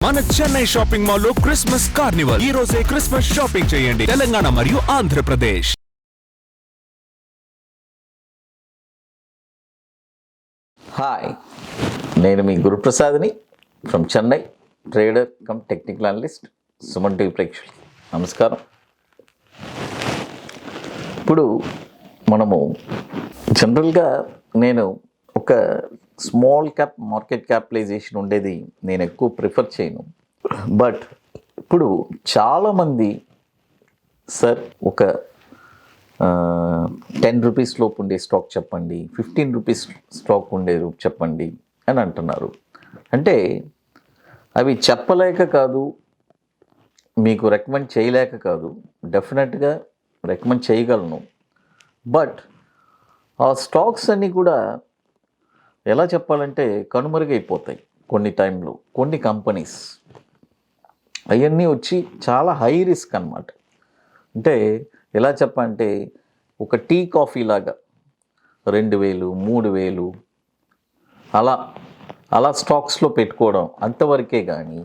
మన Chennai shopping mall లో Christmas Carnival ఈ రోజే క్రిస్మస్ షాపింగ్ చేయండి తెలంగాణ మరియు ఆంధ్రప్రదేశ్. హాయ్, నేను మీ గురుప్రసాద్ని from Chennai, trader cum technical analyst. Suman TV ప్రేక్షకులు నమస్కారం. ఇప్పుడు మనము జనరల్గా నేను ఒక స్మాల్ క్యాప్ మార్కెట్ క్యాపిటలైజేషన్ ఉండేది నేను ఎక్కువ ప్రిఫర్ చేయను. బట్ ఇప్పుడు చాలామంది సార్ ఒక 10 రూపీస్ లోపు ఉండే స్టాక్ చెప్పండి, 15 రూపీస్ స్టాక్ ఉండే చెప్పండి అని అంటున్నారు. అంటే అవి చెప్పలేక కాదు, మీకు రికమెండ్ చేయలేక కాదు, డెఫినెట్గా రికమెండ్ చేయగలను. బట్ ఆ స్టాక్స్ అన్నీ కూడా ఎలా చెప్పాలంటే కనుమరుగైపోతాయి కొన్ని టైంలో. కొన్ని కంపెనీస్ అవన్నీ వచ్చి చాలా హై రిస్క్ అన్నమాట. అంటే ఎలా చెప్పాలంటే ఒక టీ కాఫీ లాగా 2000, 3000 అలా స్టాక్స్లో పెట్టుకోవడం అంతవరకే, కానీ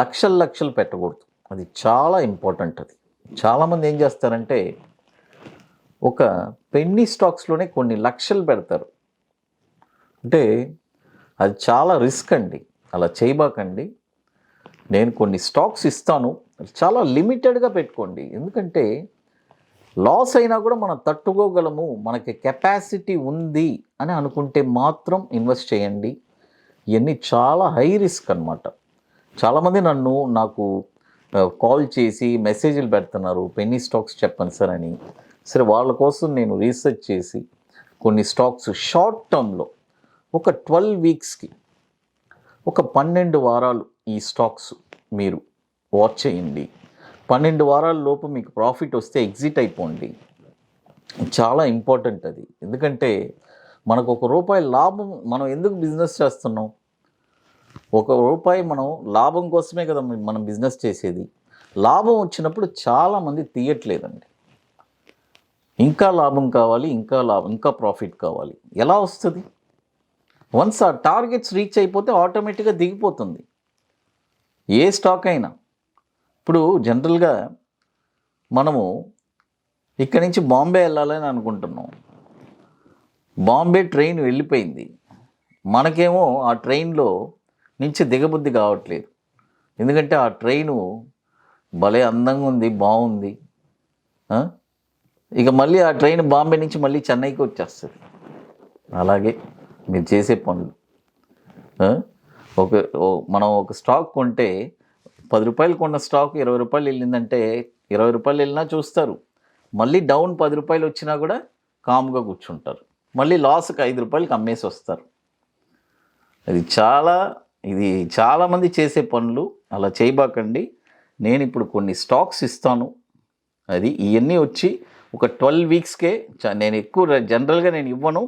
లక్షలు పెట్టకూడదు. అది చాలా ఇంపార్టెంట్. అది చాలామంది ఏం చేస్తారంటే ఒక పెన్నీ స్టాక్స్లోనే కొన్ని లక్షలు పెడతారు. అంటే అది చాలా రిస్క్ అండి, అలా చేయబాకండి. నేను కొన్ని స్టాక్స్ ఇస్తాను, చాలా లిమిటెడ్గా పెట్టుకోండి. ఎందుకంటే లాస్ అయినా కూడా మనం తట్టుకోగలము, మనకి కెపాసిటీ ఉంది అని అనుకుంటే మాత్రం ఇన్వెస్ట్ చేయండి. ఇవన్నీ చాలా హై రిస్క్ అన్నమాట. చాలామంది నాకు కాల్ చేసి మెసేజ్లు పెడుతున్నారు, పెన్నీ స్టాక్స్ చెప్పండి సార్ అని. సరే, వాళ్ళ కోసం నేను రీసెర్చ్ చేసి కొన్ని స్టాక్స్ షార్ట్ టర్మ్లో ఒక 12 వీక్స్కి ఒక 12 వారాలు ఈ స్టాక్స్ మీరు వాచ్ చేయండి. 12 వారాల లోపు మీకు ప్రాఫిట్ వస్తే ఎగ్జిట్ అయిపోండి. చాలా ఇంపార్టెంట్ అది. ఎందుకంటే మనకు ₹1 లాభం, మనం ఎందుకు బిజినెస్ చేస్తున్నాం? ₹1 మనం లాభం కోసమే కదా మనం బిజినెస్ చేసేది. లాభం వచ్చినప్పుడు చాలామంది తీయట్లేదండి. ఇంకా లాభం కావాలి, ఇంకా ప్రాఫిట్ కావాలి. ఎలా వస్తుంది? వన్స్ ఆ టార్గెట్స్ రీచ్ అయిపోతే ఆటోమేటిక్గా దిగిపోతుంది ఏ స్టాక్ అయినా. ఇప్పుడు జనరల్గా మనము ఇక్కడి నుంచి బాంబే వెళ్ళాలని అనుకుంటున్నాం. బాంబే ట్రైన్ వెళ్ళిపోయింది, మనకేమో ఆ ట్రైన్లో నుంచి దిగబుద్ధి కావట్లేదు. ఎందుకంటే ఆ ట్రైను భలే అందంగా ఉంది, బాగుంది. ఇక మళ్ళీ ఆ ట్రైన్ బాంబే నుంచి మళ్ళీ చెన్నైకి వచ్చేస్తుంది. అలాగే మీరు చేసే పనులు. మనం ఒక స్టాక్ కొంటే ₹10 కొన్న స్టాక్ ₹20 వెళ్ళిందంటే ₹20 వెళ్ళినా చూస్తారు. మళ్ళీ డౌన్ ₹10 వచ్చినా కూడా కామ్గా కూర్చుంటారు. మళ్ళీ లాస్కి ₹5 అమ్మేసి వస్తారు. ఇది చాలామంది చేసే పనులు. అలా చేయబాకండి. నేను ఇప్పుడు కొన్ని స్టాక్స్ ఇస్తాను. ఇవన్నీ వచ్చి ఒక 12 వీక్స్కే. నేను ఎక్కువ జనరల్గా నేను ఇవ్వను,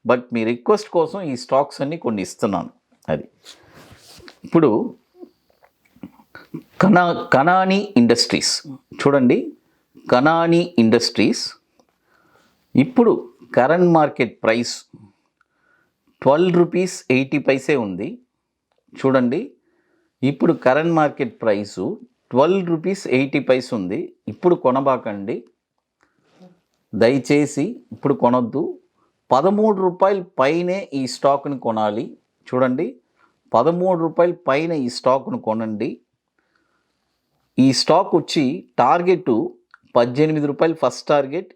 బట్ మీ రిక్వెస్ట్ కోసం ఈ స్టాక్స్ అన్నీ కొన్ని ఇస్తున్నాను. ఇప్పుడు కనాని ఇండస్ట్రీస్ చూడండి. కనాని ఇండస్ట్రీస్ ఇప్పుడు కరెంట్ మార్కెట్ ప్రైస్ ₹12.80 ఉంది. చూడండి, ఇప్పుడు కరెంట్ మార్కెట్ ప్రైసు ₹12.80 ఉంది. ఇప్పుడు కొనబాకండి, దయచేసి ఇప్పుడు కొనొద్దు. ₹13 పైనే ఈ స్టాక్ని కొనాలి. చూడండి, ₹13 పైన ఈ స్టాక్ను కొనండి. ఈ స్టాక్ వచ్చి టార్గెట్ ₹18 ఫస్ట్ టార్గెట్,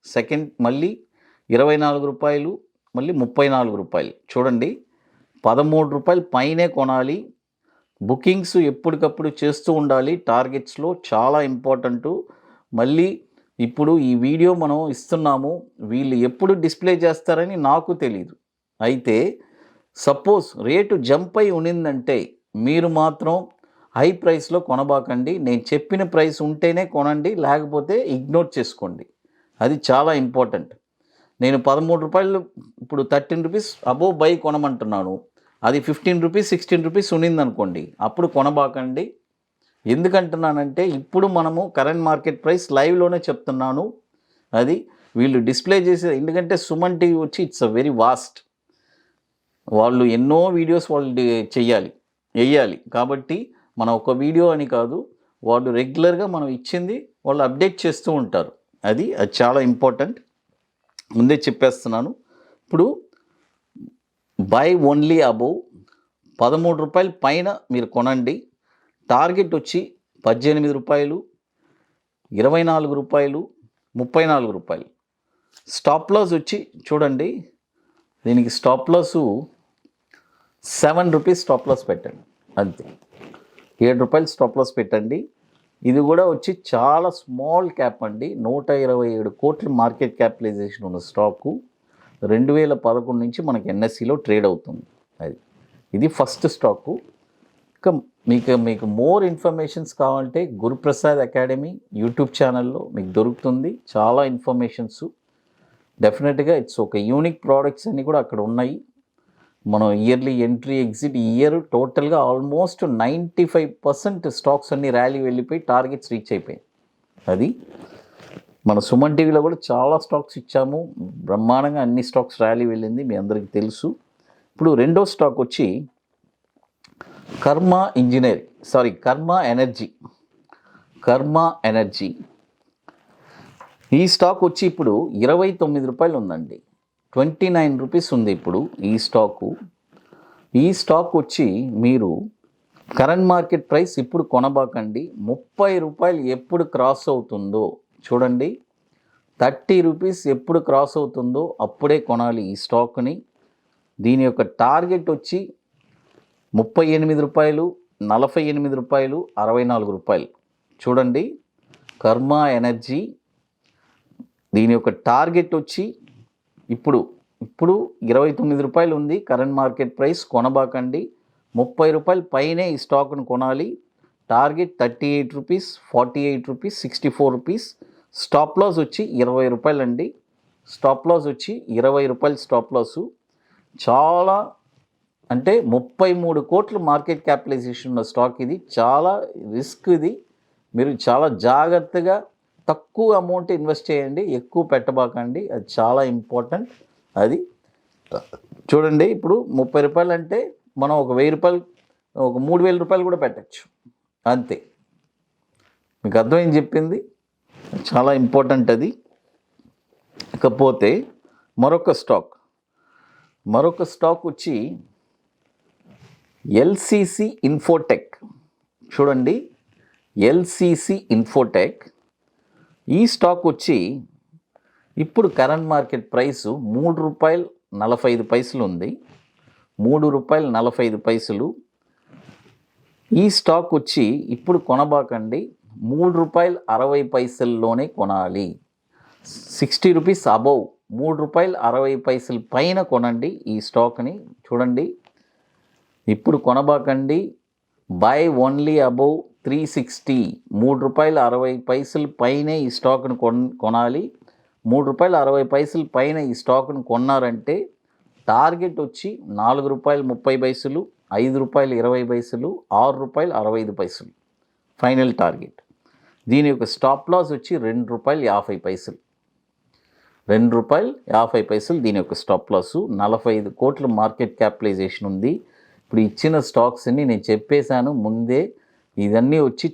సెకండ్ మళ్ళీ ₹24, మళ్ళీ ₹34. చూడండి, ₹13 పైనే కొనాలి. బుకింగ్స్ ఎప్పటికప్పుడు చేస్తూ ఉండాలి. టార్గెట్స్లో చాలా ఇంపార్టెంటు. మళ్ళీ ఇప్పుడు ఈ వీడియో మనం ఇస్తున్నాము, వీళ్ళు ఎప్పుడు డిస్ప్లే చేస్తారని నాకు తెలీదు. అయితే సపోజ్ రేటు జంప్ అయి ఉన్నిందంటే మీరు మాత్రం హై ప్రైస్లో కొనబాకండి. నేను చెప్పిన ప్రైస్ ఉంటేనే కొనండి, లేకపోతే ఇగ్నోర్ చేసుకోండి. అది చాలా ఇంపార్టెంట్. నేను ₹13 ఇప్పుడు ₹13 అబోవ్ బై కొనమంటున్నాను. అది ₹15, ₹16 ఉన్నిందనుకోండి, అప్పుడు కొనబాకండి. ఎందుకంటున్నానంటే ఇప్పుడు మనము కరెంట్ మార్కెట్ ప్రైస్ లైవ్లోనే చెప్తున్నాను. అది వీళ్ళు డిస్ప్లే చేసే, ఎందుకంటే సుమన్ టీవీ వచ్చి ఇట్స్ అ వెరీ వాస్ట్. వాళ్ళు ఎన్నో వీడియోస్ వాళ్ళు చెయ్యాలి. వేయాలి. కాబట్టి మనం ఒక వీడియో అని కాదు, వాళ్ళు రెగ్యులర్గా మనం ఇచ్చింది వాళ్ళు అప్డేట్ చేస్తూ ఉంటారు. అది చాలా ఇంపార్టెంట్. ముందే చెప్పేస్తున్నాను. ఇప్పుడు బై ఓన్లీ అబోవ్ ₹13 పైన మీరు కొనండి. టార్గెట్ వచ్చి ₹18, ₹24, ₹34. స్టాప్ లాస్ వచ్చి చూడండి, దీనికి స్టాప్ లాసు ₹7 స్టాప్ లాస్ పెట్టండి. అంతే, ₹7 స్టాప్ లాస్ పెట్టండి. ఇది కూడా వచ్చి చాలా స్మాల్ క్యాప్ అండి. 127 కోట్ల మార్కెట్ క్యాపిటలైజేషన్ ఉన్న స్టాకు 2011 నుంచి మనకి ఎన్ఎస్సిలో ట్రేడ్ అవుతుంది. ఇది ఫస్ట్ స్టాకు. ఇంకా మీకు మోర్ ఇన్ఫర్మేషన్స్ కావాలంటే గురుప్రసాద్ అకాడమీ యూట్యూబ్ ఛానల్లో మీకు దొరుకుతుంది. చాలా ఇన్ఫర్మేషన్స్ డెఫినెట్గా ఒక యూనిక్ ప్రోడక్ట్స్ అన్నీ కూడా అక్కడ ఉన్నాయి. మనం ఇయర్లీ ఎంట్రీ ఎగ్జిట్ ఇయర్ టోటల్గా ఆల్మోస్ట్ 95% స్టాక్స్ అన్ని ర్యాలీ వెళ్ళిపోయి టార్గెట్స్ రీచ్ అయిపోయాయి. అది మన సుమన్ టీవీలో కూడా చాలా స్టాక్స్ ఇచ్చాము, బ్రహ్మాండంగా అన్ని స్టాక్స్ ర్యాలీ వెళ్ళింది, మీ అందరికీ తెలుసు. ఇప్పుడు రెండో స్టాక్ వచ్చి కర్మ ఎనర్జీ. ఈ స్టాక్ వచ్చి ఇప్పుడు ₹29 ఉందండి. ₹29 ఉంది ఇప్పుడు ఈ స్టాకు. ఈ స్టాక్ వచ్చి మీరు కరెంట్ మార్కెట్ ప్రైస్ ఇప్పుడు కొనబాకండి. ₹30 ఎప్పుడు క్రాస్ అవుతుందో చూడండి, ₹30 ఎప్పుడు క్రాస్ అవుతుందో అప్పుడే కొనాలి ఈ స్టాక్ని. దీని యొక్క టార్గెట్ వచ్చి ₹38, ₹48, ₹64. చూడండి, కర్మ ఎనర్జీ దీని యొక్క టార్గెట్ వచ్చి ఇప్పుడు ₹29 ఉంది కరెంట్ మార్కెట్ ప్రైస్. కొనబాకండి, ₹30 పైనే ఈ స్టాక్ను కొనాలి. టార్గెట్ ₹38, ₹48, ₹64. స్టాప్ లాస్ వచ్చి ₹20 అండి. స్టాప్ లాస్ వచ్చి ₹20 స్టాప్ లాసు. చాలా అంటే 33 కోట్ల మార్కెట్ క్యాపిటలైజేషన్ ఉన్న స్టాక్ ఇది. చాలా రిస్క్ ఇది. మీరు చాలా జాగ్రత్తగా తక్కువ అమౌంట్ ఇన్వెస్ట్ చేయండి, ఎక్కువ పెట్టబాకండి. అది చాలా ఇంపార్టెంట్. అది చూడండి, ఇప్పుడు ₹30 అంటే మనం ఒక ₹1000 ఒక ₹3000 కూడా పెట్టచ్చు అంతే. మీకు అర్థమైంది చెప్పింది, చాలా ఇంపార్టెంట్ అది. ఇకపోతే మరొక స్టాక్ వచ్చి ఎల్సిసి ఇన్ఫోటెక్. చూడండి, ఎల్సిసి ఇన్ఫోటెక్ ఈ స్టాక్ వచ్చి ఇప్పుడు కరెంట్ మార్కెట్ ప్రైసు ₹3.45 ఉంది. ₹3.45. ఈ స్టాక్ వచ్చి ఇప్పుడు కొనబాకండి, ₹3.60లోనే కొనాలి. ₹60 అబౌవ్, ₹3.60 పైన కొనండి ఈ స్టాక్ని. చూడండి, ఇప్పుడు కొనబాకండి. బై ఓన్లీ అబౌవ్ 360, ₹3.60 పైనే ఈ స్టాక్ను కొనాలి. ₹3.60 పైన ఈ స్టాక్ను కొన్నారంటే టార్గెట్ వచ్చి ₹4.30, ₹5.20, ₹6.65 ఫైనల్ టార్గెట్. దీని యొక్క స్టాప్ లాస్ వచ్చి ₹2.50. ₹2.50 దీని యొక్క స్టాప్ లాసు. 45 కోట్ల మార్కెట్ క్యాపిటలైజేషన్ ఉంది. ఇప్పుడు ఇచ్చిన స్టాక్స్ అన్ని నేను చెప్పేశాను ముందే. ఇవన్నీ వచ్చి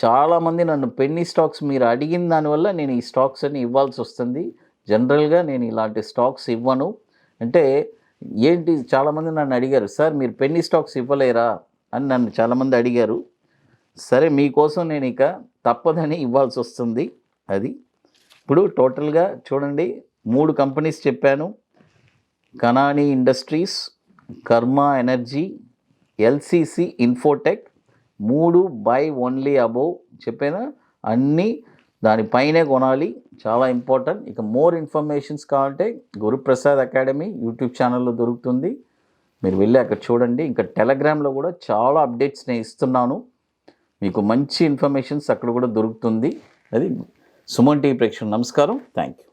చాలామంది నన్ను పెన్నీ స్టాక్స్ మీరు అడిగిన దానివల్ల నేను ఈ స్టాక్స్ అన్ని ఇవ్వాల్సి వస్తుంది. జనరల్గా నేను ఇలాంటి స్టాక్స్ ఇవ్వను. అంటే ఏంటి, చాలామంది నన్ను అడిగారు, సార్ మీరు పెన్నీ స్టాక్స్ ఇవ్వలేరా అని నన్ను చాలామంది అడిగారు. సరే, మీకోసం నేను ఇక తప్పదని ఇవ్వాల్సి వస్తుంది. అది ఇప్పుడు టోటల్గా చూడండి, 3 కంపెనీస్ చెప్పాను. కనాని ఇండస్ట్రీస్, కర్మ energy, LCC Infotech. 3 by only above చెప్పాను. అన్నీ దానిపైనే కొనాలి, చాలా ఇంపార్టెంట్. ఇక మోర్ ఇన్ఫర్మేషన్స్ కావాలంటే గురుప్రసాద్ అకాడమీ యూట్యూబ్ ఛానల్లో దొరుకుతుంది, మీరు వెళ్ళి అక్కడ చూడండి. ఇంకా టెలగ్రామ్లో కూడా చాలా అప్డేట్స్ నేను ఇస్తున్నాను, మీకు మంచి ఇన్ఫర్మేషన్స్ అక్కడ కూడా దొరుకుతుంది. అది సుమన్ టీవీ ప్రేక్షకులు నమస్కారం, థ్యాంక్ యూ.